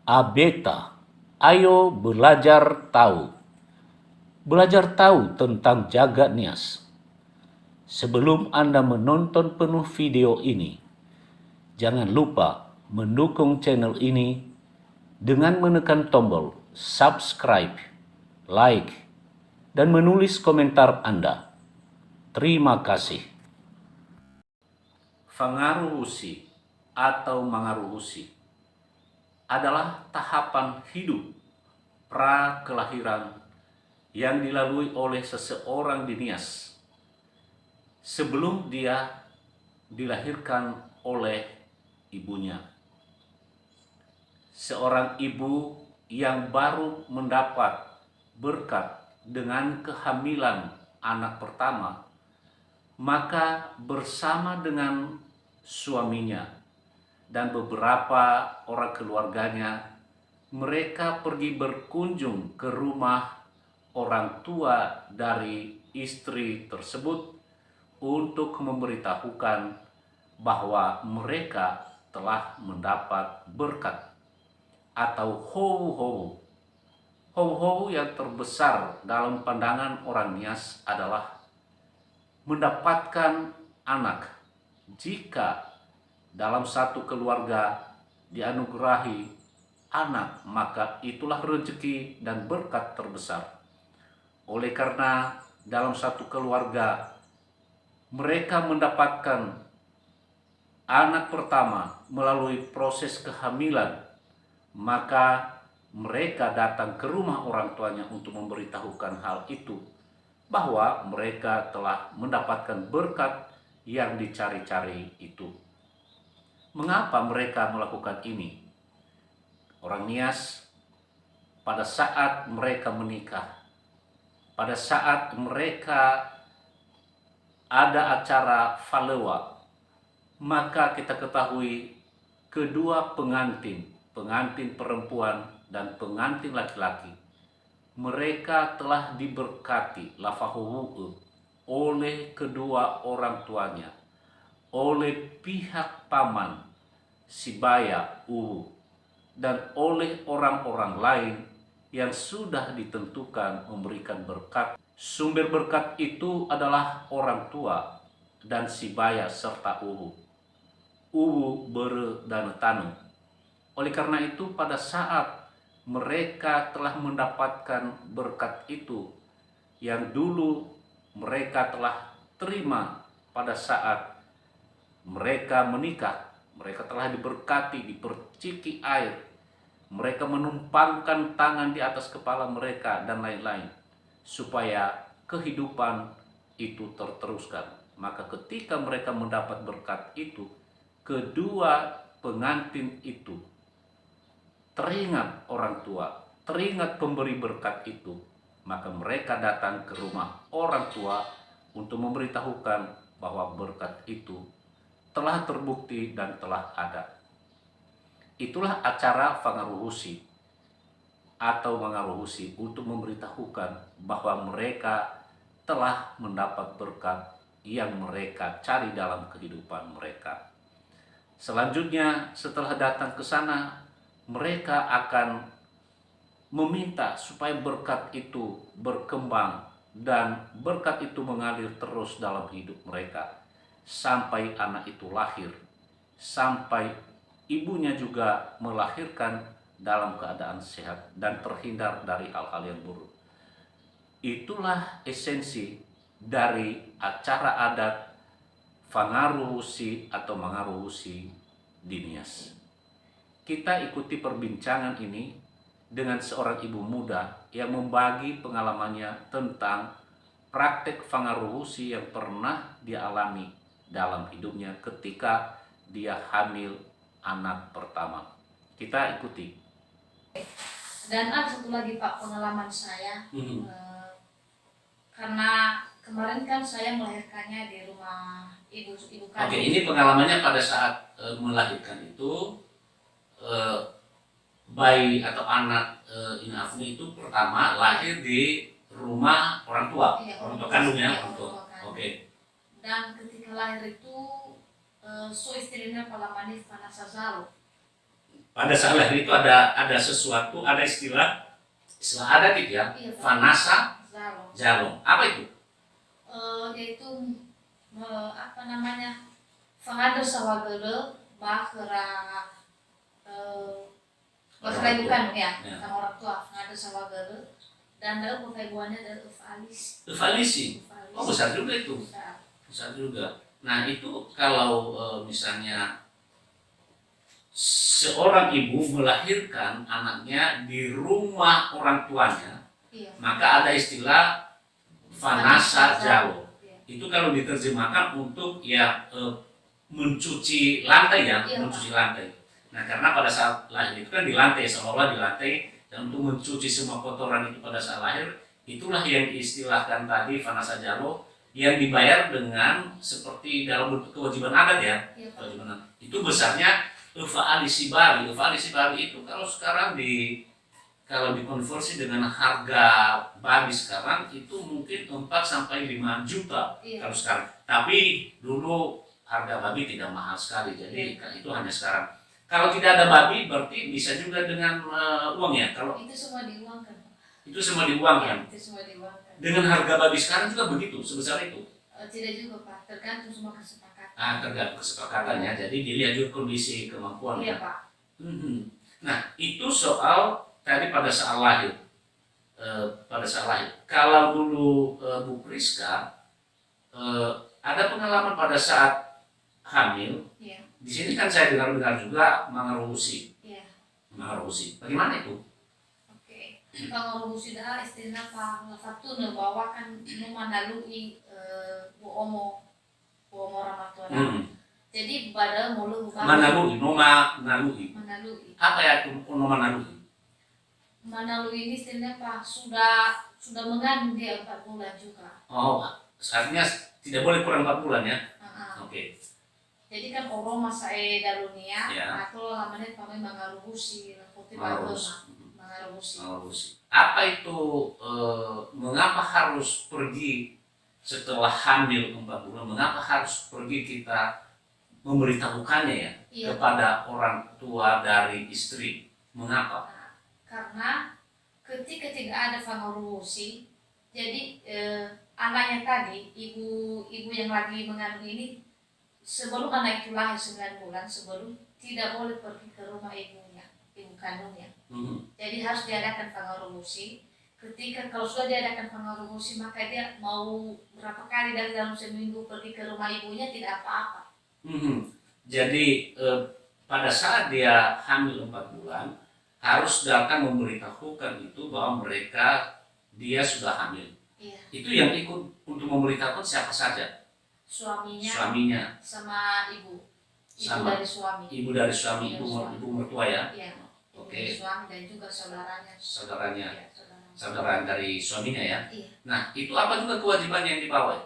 Abeta, ayo belajar tahu. Belajar tahu tentang jagat nias. Sebelum Anda menonton penuh video ini, jangan lupa mendukung channel ini dengan menekan tombol subscribe, like, dan menulis komentar Anda. Terima kasih. Fangaruhusi atau mangaruhusi adalah tahapan hidup pra-kelahiran yang dilalui oleh seseorang di Nias sebelum dia dilahirkan oleh ibunya. Seorang ibu yang baru mendapat berkat dengan kehamilan anak pertama, maka bersama dengan suaminya dan beberapa orang keluarganya, mereka pergi berkunjung ke rumah orang tua dari istri tersebut untuk memberitahukan bahwa mereka telah mendapat berkat atau hou-hou. Hou-hou yang terbesar dalam pandangan orang Nias adalah mendapatkan anak. Jika dalam satu keluarga dianugerahi anak, maka itulah rezeki dan berkat terbesar. Oleh karena dalam satu keluarga mereka mendapatkan anak pertama melalui proses kehamilan, maka mereka datang ke rumah orang tuanya untuk memberitahukan hal itu, bahwa mereka telah mendapatkan berkat yang dicari-cari itu. Mengapa mereka melakukan ini? Orang Nias pada saat mereka menikah, pada saat mereka ada acara falewa, maka kita ketahui kedua pengantin perempuan dan pengantin laki-laki, mereka telah diberkati lafahuwu oleh kedua orang tuanya, oleh pihak paman Sibaya Uwu, dan oleh orang-orang lain yang sudah ditentukan memberikan berkat. Sumber berkat itu adalah orang tua dan Sibaya serta Uwu. Uwu bere dan tanu. Oleh karena itu pada saat mereka telah mendapatkan berkat itu yang dulu mereka telah terima pada saat mereka menikah, mereka telah diberkati, diperciki air, mereka menumpangkan tangan di atas kepala mereka dan lain-lain, supaya kehidupan itu terteruskan. Maka ketika mereka mendapat berkat itu, kedua pengantin itu teringat orang tua, teringat pemberi berkat itu, maka mereka datang ke rumah orang tua untuk memberitahukan bahwa berkat itu telah terbukti dan telah ada. Itulah acara fangaruhusi atau mangaruhusi untuk memberitahukan bahwa mereka telah mendapat berkat yang mereka cari dalam kehidupan mereka. Selanjutnya setelah datang ke sana, mereka akan meminta supaya berkat itu berkembang dan berkat itu mengalir terus dalam hidup mereka sampai anak itu lahir, sampai ibunya juga melahirkan dalam keadaan sehat dan terhindar dari hal-hal yang buruk. Itulah esensi dari acara adat fangaruhusi atau mangaruhusi di Nias. Kita ikuti perbincangan ini dengan seorang ibu muda yang membagi pengalamannya tentang praktek fangaruhusi yang pernah dia alami dalam hidupnya ketika dia hamil anak pertama. Kita ikuti. Dan ada satu lagi Pak pengalaman saya, karena kemarin kan saya melahirkannya di rumah ibu kandung. Oke, ini pengalamannya pada saat melahirkan itu, bayi atau anak Inafni itu pertama lahir di rumah orang tua, Iya, orang tua kandung ya, iya, orang tua. Oke. Dan ketika lahir itu so istrinya palamani Vanessa Zalo. pada saat lahir itu ada sesuatu, ada istilah adat itu ya, Iya, Pak. Vanasa Zalo. Jalong. Apa itu? Yaitu apa namanya? Fangado sawagele bakera bakera bukan ya, Ya. sama orang tua fangado sawagele dan dalam pepaibuannya adalah ufalis. Uvalisi. Oh, besar juga itu. Besar. Besar juga. Nah, itu kalau misalnya seorang ibu melahirkan anaknya di rumah orang tuanya, Iya. maka ada istilah Vanasa Jalo. Iya. Itu kalau diterjemahkan untuk ya mencuci lantai ya, Iya, mencuci lantai. Nah, karena pada saat lahir itu kan di lantai, seolah di lantai, dan untuk mencuci semua kotoran itu pada saat lahir, itulah yang diistilahkan tadi Vanasa Jalo, yang dibayar dengan seperti dalam bentuk kewajiban adat ya. Iya, Pak. Kewajiban adat. Itu besarnya Eva alisi Bali. Eva alisi Bali itu kalau sekarang kalau dikonversi dengan harga babi sekarang itu mungkin 4 sampai 5 juta Iya. kalau sekarang. Tapi dulu harga babi tidak mahal sekali. Jadi itu hanya sekarang. Kalau tidak ada babi berarti bisa juga dengan uang ya. Kalau Itu semua diuangkan, Pak. itu semua diuangkan. Itu semua diuangkan. Dengan harga babi sekarang juga begitu, sebesar itu. Tidak juga, Pak, tergantung semua kesepakatan. Tergantung kesepakatannya. Jadi dilihat juga kondisi kemampuan Iya, ya. Pak. Nah, itu soal tadi pada saat lahir. Kalau dulu Bu Priska ada pengalaman pada saat hamil. Iya. Di sini kan saya dengar juga mengerusi. Iya. Mengerusi. Bagaimana itu? Oke. Kalau sudah istilah Pak Lafatu bawakan numa nalui bu omo ramatua. Jadi pada mulu Manalui, noma nalui. Manalui. Apa ya itu noma nalui? Manalui ini istilahnya Pak sudah mengandung dia 4 bulan juga. Oh, artinya tidak boleh kurang 4 bulan ya? Oke. Jadi kan orang masa dalunia Ya. atau namanya kami mengarusi, putih mengarusi. Apa itu mengapa harus pergi setelah hamil 4 bulan? Mengapa harus pergi kita memberitahukannya ya Iya. kepada orang tua dari istri? Mengapa? Karena ketika tidak ada pengarusi, jadi anaknya tadi, ibu yang lagi mengandung ini, sebelum anak itu lahir 9 bulan, sebelum tidak boleh pergi ke rumah ibu kandungnya. Jadi harus diadakan pengarusi. Ketika kalau sudah diadakan pengarusi, maka dia mau berapa kali dalam seminggu pergi ke rumah ibunya tidak apa-apa. Jadi pada saat dia hamil 4 bulan harus datang memberitahukan itu bahwa dia sudah hamil. Iya. Itu yang ikut untuk memberitahukan siapa saja? Suaminya sama ibu Sama. dari suami. Ibu dari suami, ibu mertua ya. Iya. Ibu Oke. dari suami dan juga saudaranya. Saudaranya. Iya, Saudara dari suaminya ya. Iya. Nah, itu apa juga kewajiban yang dibawa?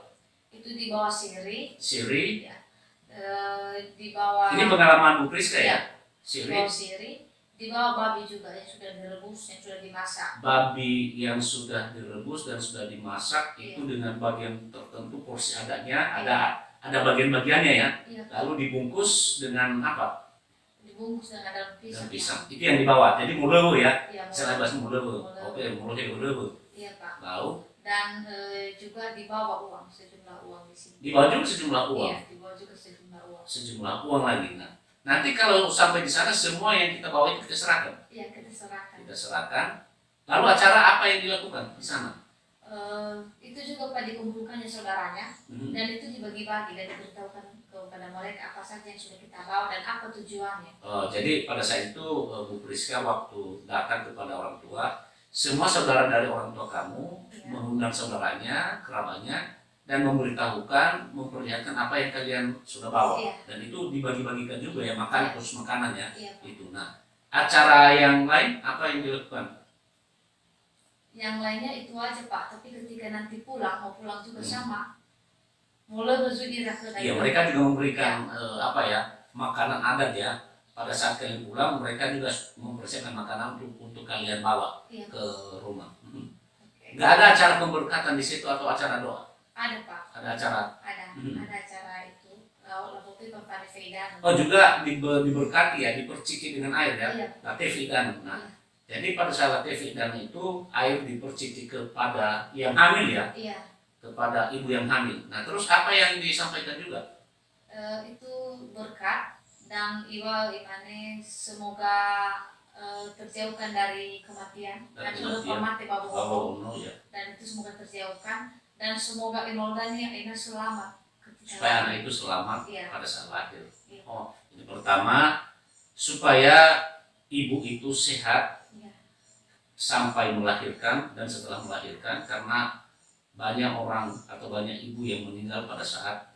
Itu di bawah siri. Siri. Di bawah. Ini pengalaman Bu Priska Iya. ya. Di bawah siri. Di bawah babi juga yang sudah direbus, yang sudah dimasak. Babi yang sudah direbus dan sudah dimasak Iya. itu dengan bagian tertentu porsi adanya, Iya. ada bagian-bagiannya ya. Iya. Lalu dibungkus dengan apa? Dibungkus dengan daun pisang. Dengan pisang. Itu yang dibawa. Jadi mulewu ya. Iya, Saya bahas mulewu. mulewu. Oke, mulewu. Iya, Pak. Lalu Dan juga dibawa uang, sejumlah uang di sini. dibawa juga sejumlah uang. Iya, dibawa juga sejumlah uang. Sejumlah uang lagi. Nah, nanti kalau sampai di sana semua yang kita bawa itu kita serahkan. Iya, kita serahkan. Kita serahkan. Lalu acara apa yang dilakukan di sana? Itu juga Pak dikumpulkannya saudaranya dan itu dibagi-bagi dan diberitahukan kepada mereka apa saja yang sudah kita bawa dan apa tujuannya. Jadi pada saat itu Bu Priska waktu datang kepada orang tua, semua saudara dari orang tua kamu mengundang saudaranya, kerabatnya, dan memberitahukan, memperlihatkan apa yang kalian sudah bawa. Iya. Dan itu dibagi-bagikan juga ya, makan terus makanannya. Iya. Itu. Nah, acara yang lain apa yang dilakukan? Yang lainnya itu aja Pak, tapi ketika nanti mau pulang juga sama. Mulai bersuji rasa. Iya, mereka juga memberikan makanan adat ya. Pada saat kalian pulang, mereka juga mempersiapkan makanan untuk kalian bawa ke rumah. Okay. Nggak ada acara pemberkatan di situ atau acara doa? Ada Pak. Ada acara. Ada acara itu. lakukan perpani feidan. Oh juga diberkati ya, diperciki dengan air ya, Iya. latefidan. Nah, Iya. jadi pada saat latefidan itu air diperciki kepada yang hamil ya, Iya. kepada ibu yang hamil. Nah terus apa yang disampaikan juga? Itu berkat dan iwa imane semoga terjauhkan dari kematian dan Dari sudah kematian. mati babu Oh no ya, dan itu semoga terjauhkan dan semoga inoldanya ini selamat ketika supaya anak itu selamat Iya. pada saat lahir. Iya. Oh, ini pertama supaya ibu itu sehat Iya. sampai melahirkan dan setelah melahirkan, karena banyak orang atau banyak ibu yang meninggal pada saat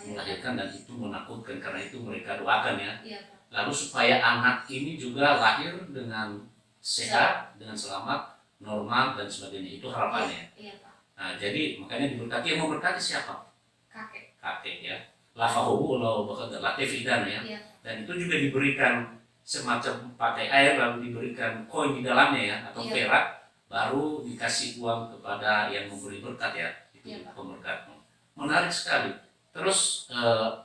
melahirkan dan itu menakutkan, karena itu mereka doakan ya. Iya, Pak. Lalu supaya anak ini juga lahir dengan sehat, dengan selamat, normal dan sebagainya, itu harapannya. Iya, Pak. Nah jadi makanya diberkati, yang memberkati siapa? Kakek. Kakek ya. Lafahu lo bakal latefidan ya. Iya. Dan itu juga diberikan semacam pakai air lalu diberikan koin di dalamnya ya, atau Iya. perak, baru dikasih uang kepada yang memberi berkat ya. Itu Iya, Pak. pemberkat. Menarik sekali. Terus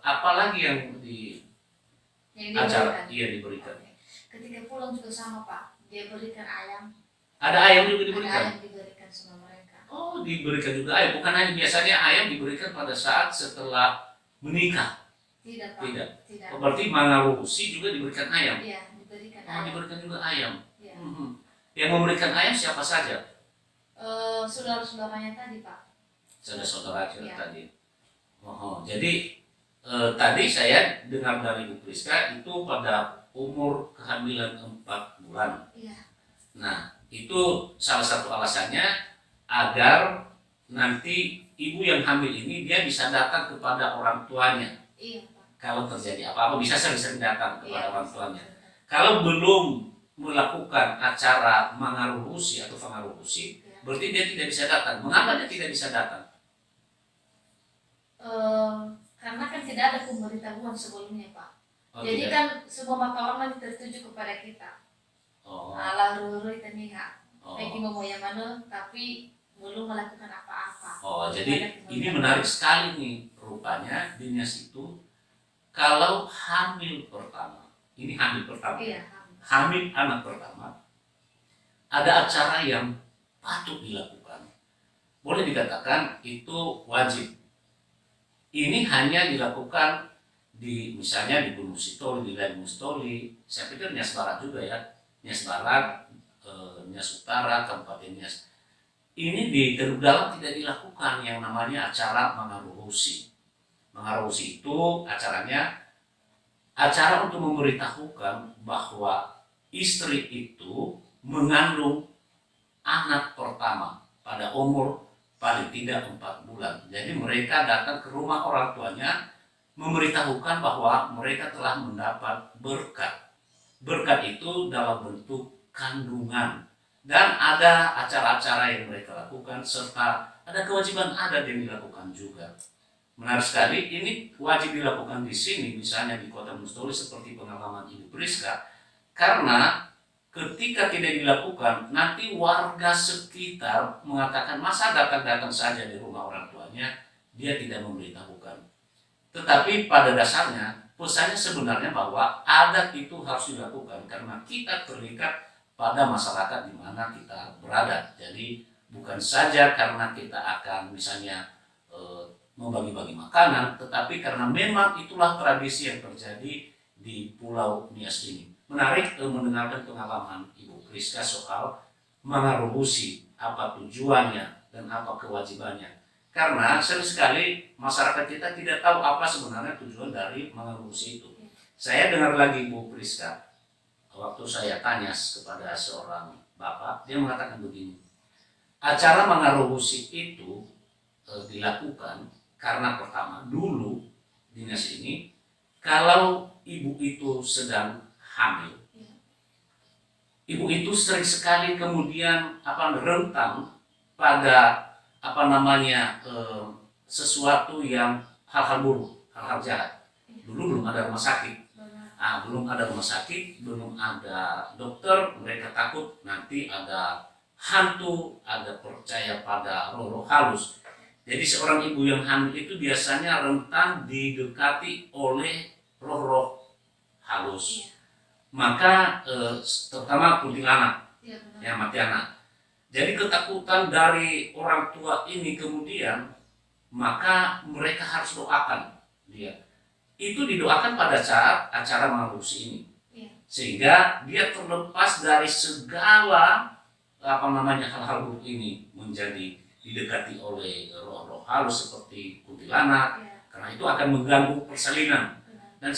apalagi yang di Yang acara diberikan. iya diberikan? Oke. Ketika pulang juga sama, Pak. Dia berikan ayam. Ada ayam juga Ada diberikan? ayam diberikan sama mereka. Oh, diberikan juga ayam. Bukan hanya biasanya ayam diberikan pada saat setelah menikah. Tidak, Pak. Tidak. Tidak. Oh, berarti mangarusi juga diberikan ayam. Iya, diberikan Oh, ayam. diberikan juga ayam. Iya. Yang memberikan ayam siapa saja? Saudara-saudaranya tadi, Pak. Saudara-saudara Iya. tadi. Oh, jadi tadi saya dengar dari Bu Priska itu pada umur kehamilan 4 bulan. Iya. Nah, itu salah satu alasannya agar nanti ibu yang hamil ini dia bisa datang kepada orang tuanya. Iya, Pak. Kalau terjadi apa-apa bisa sering-sering datang kepada Iya. orang tuanya. Kalau belum melakukan acara mangaruhusi atau fangaruhusi, Iya. berarti dia tidak bisa datang. Mengapa dia tidak bisa datang? Karena kan tidak ada pemberitahuan sebelumnya, Pak. Oh, Jadi tidak. kan semua makawan tertuju kepada kita. Oh, Allah ruru teniha. oh. Lagi mau yang mana, tapi belum melakukan apa-apa. Oh, Tidak jadi ada ini pemberitahuan. menarik sekali nih. Rupanya dinas itu kalau hamil pertama, ini hamil pertama, Iya. hamil anak pertama, ada acara yang patut dilakukan. Boleh dikatakan itu wajib. Ini hanya dilakukan di misalnya di Gunung Sitoli, di Gunung Sitoli, saya pikir Nias Barat juga ya, Nias Barat, Nias Utara, Kabupaten Nias. Ini di Teluk Dalam tidak dilakukan yang namanya acara mangaruhusi. Mangaruhusi itu acaranya acara untuk memberitahukan bahwa istri itu mengandung anak pertama pada umur paling tidak 4 bulan. Jadi mereka datang ke rumah orang tuanya memberitahukan bahwa mereka telah mendapat berkat. Berkat itu dalam bentuk kandungan. Dan ada acara-acara yang mereka lakukan serta ada kewajiban adat yang dilakukan juga. Menarik sekali, ini wajib dilakukan di sini, misalnya di Kota Mustoli seperti pengalaman Ibu Priska, karena ketika tidak dilakukan, nanti warga sekitar mengatakan masa datang-datang saja di rumah orang tuanya, dia tidak memberitahukan. Tetapi pada dasarnya, pesannya sebenarnya bahwa adat itu harus dilakukan karena kita terikat pada masyarakat di mana kita berada. Jadi bukan saja karena kita akan misalnya membagi-bagi makanan, tetapi karena memang itulah tradisi yang terjadi di Pulau Nias ini. Menarik mendengarkan pengalaman Ibu Priska soal mangaruhusi, apa tujuannya dan apa kewajibannya. Karena sering sekali masyarakat kita tidak tahu apa sebenarnya tujuan dari mangaruhusi itu. Saya dengar lagi Ibu Priska, waktu saya tanya kepada seorang bapak, dia mengatakan begini, acara mangaruhusi itu dilakukan karena pertama dulu dinas ini kalau ibu itu sedang hamil, ibu itu sering sekali kemudian rentan pada sesuatu yang hal-hal buruk, hal-hal jahat. Dulu belum ada rumah sakit. Belum ada rumah sakit, belum ada dokter, mereka takut nanti ada hantu, ada percaya pada roh-roh halus. Jadi seorang ibu yang hamil itu biasanya rentan didekati oleh roh-roh halus. Iya. Maka terutama kuntilanak, Iya benar. ya mati anak. Jadi ketakutan dari orang tua ini kemudian maka mereka harus doakan dia. Itu didoakan pada saat acara malusi ini, Iya. sehingga dia terlepas dari segala hal-hal buruk ini, menjadi didekati oleh roh-roh halus seperti kuntilanak, Iya. karena itu akan mengganggu persalinan Benar. dan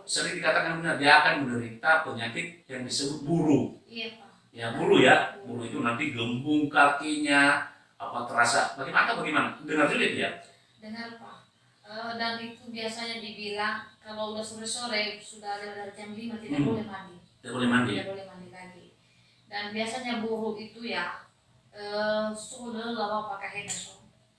sering dikatakan benar dia akan menderita penyakit yang disebut buru. Iya Pak. Ya buru ya, buru itu nanti gembung kakinya, terasa bagaimana? Dengar juga itu ya. Dengar Pak. Dan itu biasanya dibilang kalau udah sore-sore sudah lewat dari jam 5 tidak boleh mandi. Tidak boleh mandi. Tidak boleh mandi lagi. Dan biasanya buru itu ya sudah lama pakai henna.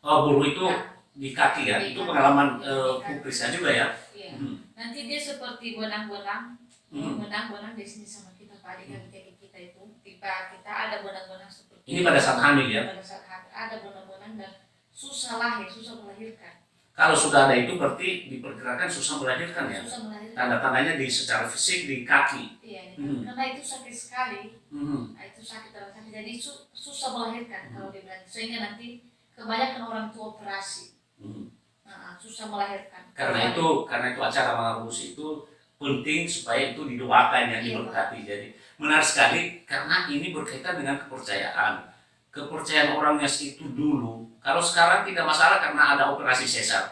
Oh buru itu Nah, di kaki ya, di itu kaki. pengalaman Di kaki. Putrisnya juga ya. Iya. Hmm. Nanti dia seperti benang-benang, Hmm. benang-benang di sini sama kita Pak, di kaki kita itu. Tiba kita ada benang-benang seperti Ini pada saat hamil ya. Pada saat hamil ada benang-benang dan susah lahir, susah melahirkan. Kalau sudah ada itu berarti diperkirakan susah melahirkan ya. Susah melahirkan. Tanda-tandanya secara fisik di kaki. Iya, Hmm. karena itu sakit sekali. Hmm. Nah, itu sakit terasa sakit. Jadi susah melahirkan kalau dibilang. Sehingga nanti kebanyakan orang tua operasi. Hmm. Nah, susah melahirkan. Karena itu acara malusi itu penting supaya itu didoakan yang Iya, diberkati. Jadi menarik sekali karena ini berkaitan dengan kepercayaan. Kepercayaan orang Nias itu dulu, kalau sekarang tidak masalah karena ada operasi sesar.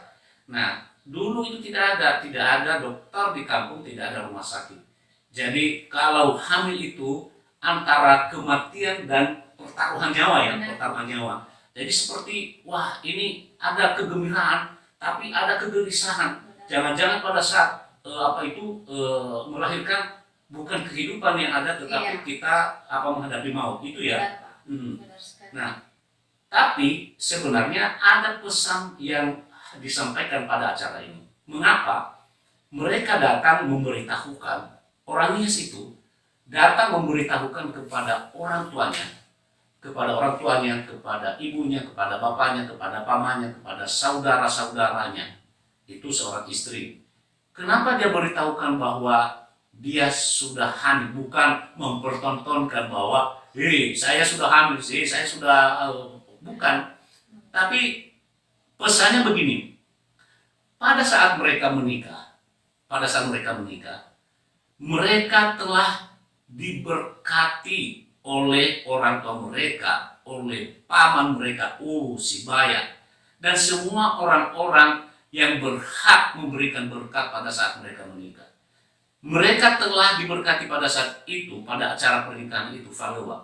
Nah, dulu itu tidak ada dokter di kampung, tidak ada rumah sakit. Jadi kalau hamil itu antara kematian dan pertaruhan nyawa ya, Benar. pertaruhan nyawa. Jadi seperti wah ini ada kegembiraan, tapi ada kegelisahan. Benar. Jangan-jangan pada saat melahirkan bukan kehidupan yang ada, tetapi Iya. kita menghadapi maut itu ya. Benar, Pak. Hmm. Benar sekali. Nah, tapi sebenarnya ada pesan yang disampaikan pada acara ini. Mengapa? Mereka datang memberitahukan, orang Nias itu datang memberitahukan kepada orang tuanya, kepada ibunya, kepada bapaknya, kepada pamannya, kepada saudara-saudaranya. Itu seorang istri. Kenapa dia beritahukan bahwa dia sudah hamil, bukan mempertontonkan bahwa saya sudah hamil sih, saya sudah bukan. Tapi pesannya begini. Pada saat mereka menikah, mereka telah diberkati oleh orang tua mereka, oleh paman mereka, si Baya, dan semua orang-orang yang berhak memberikan berkat pada saat mereka menikah. Mereka telah diberkati pada saat itu, pada acara pernikahan itu, Falewa.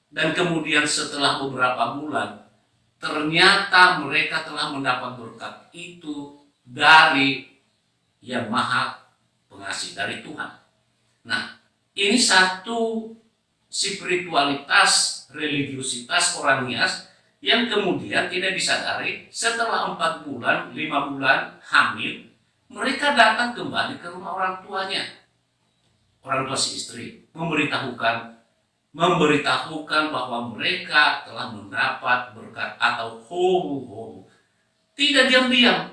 Dan kemudian setelah beberapa bulan, ternyata mereka telah mendapat berkat itu dari Yang Maha Pengasih, dari Tuhan. Nah, ini satu spiritualitas, religiusitas orang Nias yang kemudian tidak disadari setelah 4 bulan, 5 bulan hamil, mereka datang kembali ke rumah orang tuanya. Orang tua si istri memberitahukan bahwa mereka telah mendapat berkat atau tidak diam-diam.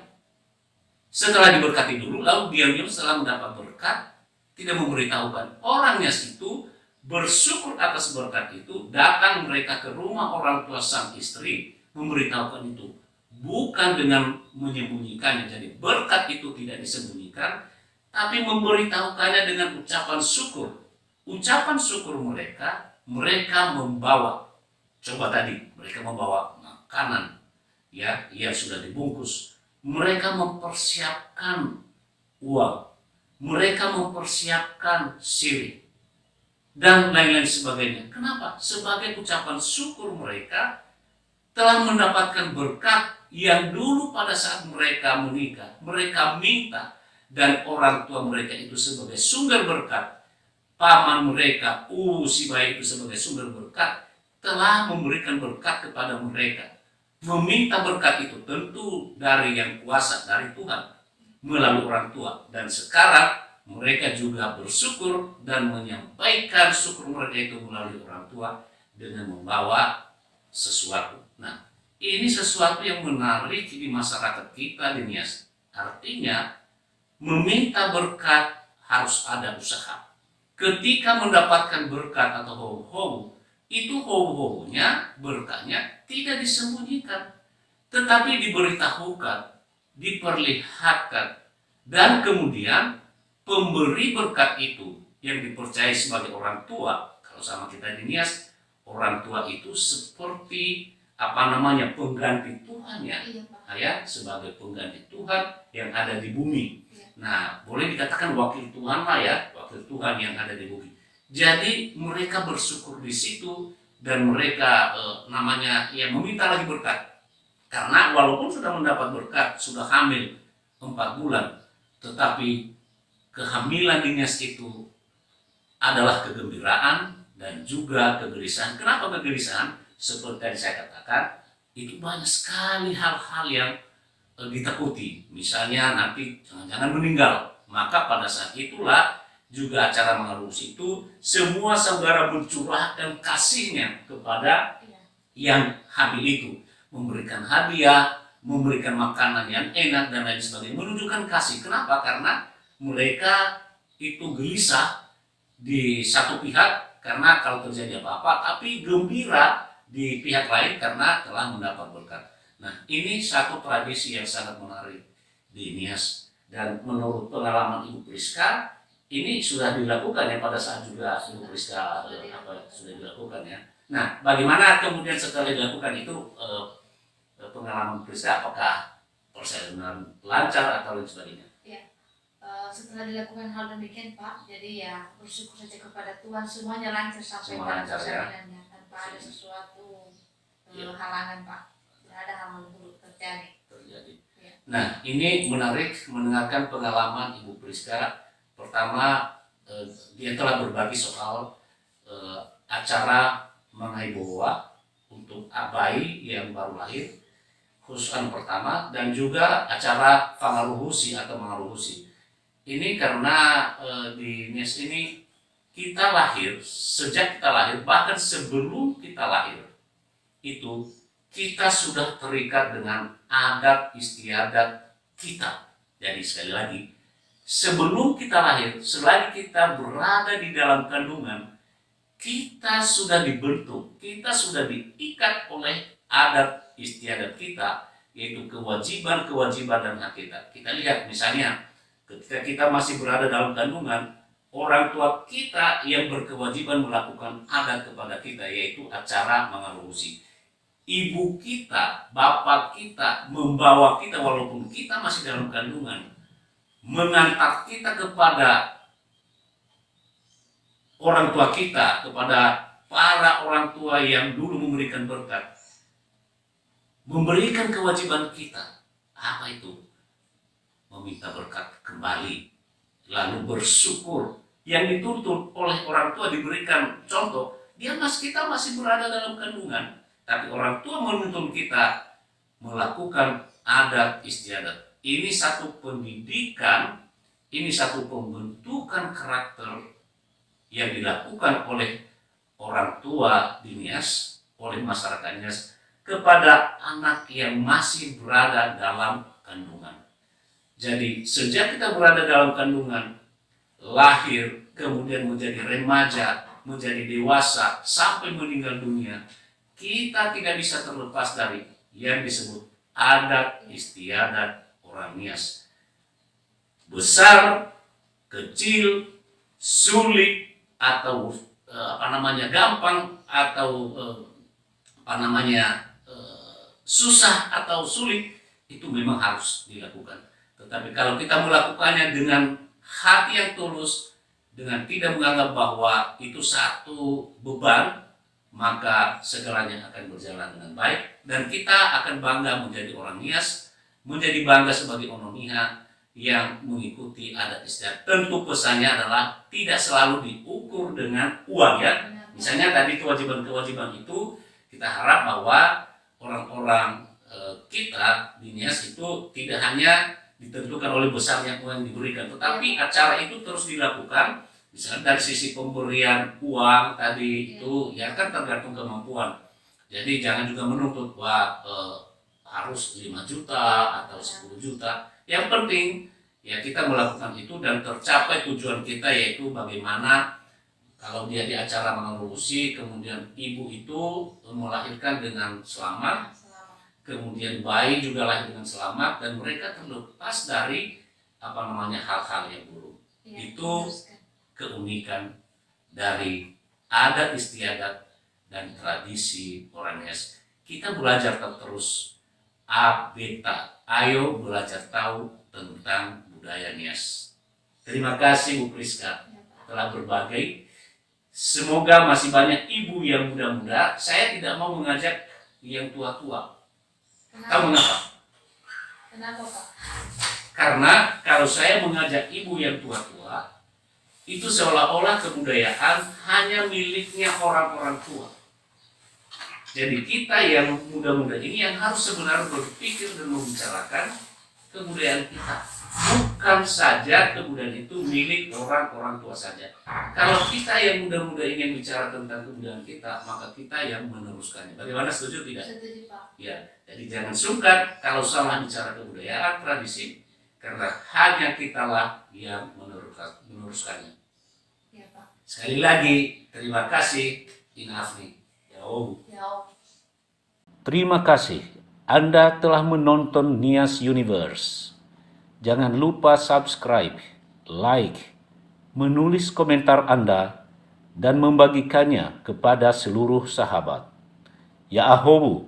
Setelah diberkati dulu, lalu diam-diam setelah mendapat berkat, tidak memberitahukan. Orang Nias itu bersyukur atas berkat itu, datang mereka ke rumah orang tua sang istri, memberitahukan itu. Bukan dengan menyembunyikannya, jadi berkat itu tidak disembunyikan, tapi memberitahukannya dengan ucapan syukur. Ucapan syukur mereka membawa, coba tadi, mereka membawa makanan, ya, yang sudah dibungkus. Mereka mempersiapkan uang, mereka mempersiapkan sirih, dan lain-lain sebagainya. Kenapa? Sebagai ucapan syukur mereka telah mendapatkan berkat yang dulu pada saat mereka menikah, mereka minta, dan orang tua mereka itu sebagai sumber berkat, paman mereka, si bayi itu sebagai sumber berkat, telah memberikan berkat kepada mereka. Meminta berkat itu tentu dari yang kuasa, dari Tuhan, melalui orang tua. Dan sekarang mereka juga bersyukur dan menyampaikan syukur mereka itu melalui orang tua dengan membawa sesuatu. Nah, ini sesuatu yang menarik di masyarakat kita, Dinias. Artinya, meminta berkat harus ada usaha. Ketika mendapatkan berkat atau hobo-hobo, itu hobo-hobonya, berkatnya tidak disembunyikan, tetapi diberitahukan, diperlihatkan, dan kemudian pemberi berkat itu yang dipercaya sebagai orang tua. Kalau sama kita Dinias, orang tua itu seperti pengganti Tuhan ya, Iya, Pak. ya, sebagai pengganti Tuhan yang ada di bumi. Iya. Nah, boleh dikatakan wakil Tuhan lah ya, wakil Tuhan yang ada di bumi. Jadi mereka bersyukur di situ dan mereka meminta lagi berkat. Karena walaupun sudah mendapat berkat, sudah hamil 4 bulan, tetapi kehamilan Dinias itu adalah kegembiraan dan juga kegelisahan. Kenapa kegelisahan? Seperti yang saya katakan, itu banyak sekali hal-hal yang ditakuti. Misalnya nanti jangan-jangan meninggal. Maka pada saat itulah juga acara mengarus itu semua saudara mencurahkan kasihnya kepada yang hamil itu, memberikan hadiah, memberikan makanan yang enak dan lain sebagainya, menunjukkan kasih. Kenapa? Karena mereka itu gelisah di satu pihak karena kalau terjadi apa-apa, tapi gembira di pihak lain karena telah mendapat berkat. Nah, ini satu tradisi yang sangat menarik di Nias, dan menurut pengalaman Ibu Priska ini sudah dilakukan ya pada saat juga Ibu Priska sudah dilakukan ya. Nah, bagaimana kemudian setelah dilakukan itu pengalaman Priska, apakah persalinan lancar atau lain sebagainya? Setelah dilakukan hal demikian Pak, jadi ya bersyukur saja kepada Tuhan, semuanya lancar sampai Semua pada lancar, persalinannya tanpa ada sesuatu halangan Pak, tidak ada hal buruk terjadi. Ya. Nah, ini menarik mendengarkan pengalaman Ibu Priska. Pertama, dia telah berbagi soal acara menghaiboa untuk bayi yang baru lahir, khusus pertama, dan juga acara fangaruhusi atau mengaruhusi. Ini karena di Nias ini kita lahir, sejak kita lahir, bahkan sebelum kita lahir, itu kita sudah terikat dengan adat istiadat kita. Jadi sekali lagi, sebelum kita lahir, selagi kita berada di dalam kandungan, kita sudah dibentuk, kita sudah diikat oleh adat istiadat kita, yaitu kewajiban-kewajiban dan hak kita. Kita lihat misalnya, ketika kita masih berada dalam kandungan, orang tua kita yang berkewajiban melakukan adat kepada kita, yaitu acara mengarusi. Ibu kita, bapak kita membawa kita walaupun kita masih dalam kandungan, mengantar kita kepada orang tua kita, kepada para orang tua yang dulu memberikan berkat, memberikan kewajiban kita. Apa itu? Meminta berkat kembali, lalu bersyukur. Yang dituntut oleh orang tua diberikan contoh, kita masih berada dalam kandungan, tapi orang tua menuntut kita melakukan adat istiadat. Ini satu pendidikan, ini satu pembentukan karakter yang dilakukan oleh orang tua di Nias, oleh masyarakat Nias kepada anak yang masih berada dalam kandungan. Jadi sejak kita berada dalam kandungan, lahir, kemudian menjadi remaja, menjadi dewasa, sampai meninggal dunia, kita tidak bisa terlepas dari yang disebut adat istiadat orang Nias. Besar, kecil, sulit, atau gampang, atau susah atau sulit, itu memang harus dilakukan. Tetapi kalau kita melakukannya dengan hati yang tulus, dengan tidak menganggap bahwa itu satu beban, maka segalanya akan berjalan dengan baik, dan kita akan bangga menjadi orang Nias, menjadi bangga sebagai onomiha yang mengikuti adat istiadat. Tentu pesannya adalah tidak selalu diukur dengan uang ya. Misalnya tadi kewajiban-kewajiban itu, kita harap bahwa orang-orang kita di Nias itu tidak hanya ditentukan oleh besarnya uang yang diberikan, tetapi acara itu terus dilakukan. Misalnya dari sisi pemberian uang tadi itu ya kan tergantung kemampuan. Jadi jangan juga menuntut harus 5 juta atau 10 juta. Yang penting ya kita melakukan itu dan tercapai tujuan kita, yaitu bagaimana kalau dia di acara mengurusi, kemudian ibu itu melahirkan dengan selamat, kemudian bayi juga lahir dengan selamat, dan mereka terlepas dari hal-hal yang buruk. Itu keunikan dari adat istiadat dan tradisi orang Nias. Kita belajar terus, beta, ayo belajar tahu tentang budaya Nias. Terima kasih Bu Priska telah berbagi. Semoga masih banyak ibu yang muda-muda. Saya tidak mau mengajak yang tua-tua. Tahu mengapa? Kenapa Pak? Karena kalau saya mengajak ibu yang tua-tua, itu seolah-olah kebudayaan hanya miliknya orang-orang tua. Jadi kita yang muda-muda ini yang harus sebenarnya berpikir dan membicarakan kebudayaan kita. Bukan saja kebudayaan itu milik orang-orang tua saja. Kalau kita yang muda-muda ini yang bicara tentang kebudayaan kita, maka kita yang meneruskannya. Bagaimana, setuju tidak? Setuju Pak. Ya, jadi jangan sungkan kalau salah bicara kebudayaan, tradisi, karena hanya kitalah yang meneruskannya. Ya Pak. Sekali lagi, terima kasih Inafni. Ya Om. Terima kasih Anda telah menonton Nias Universe. Jangan lupa subscribe, like, menulis komentar Anda, dan membagikannya kepada seluruh sahabat. Ya Ahobu.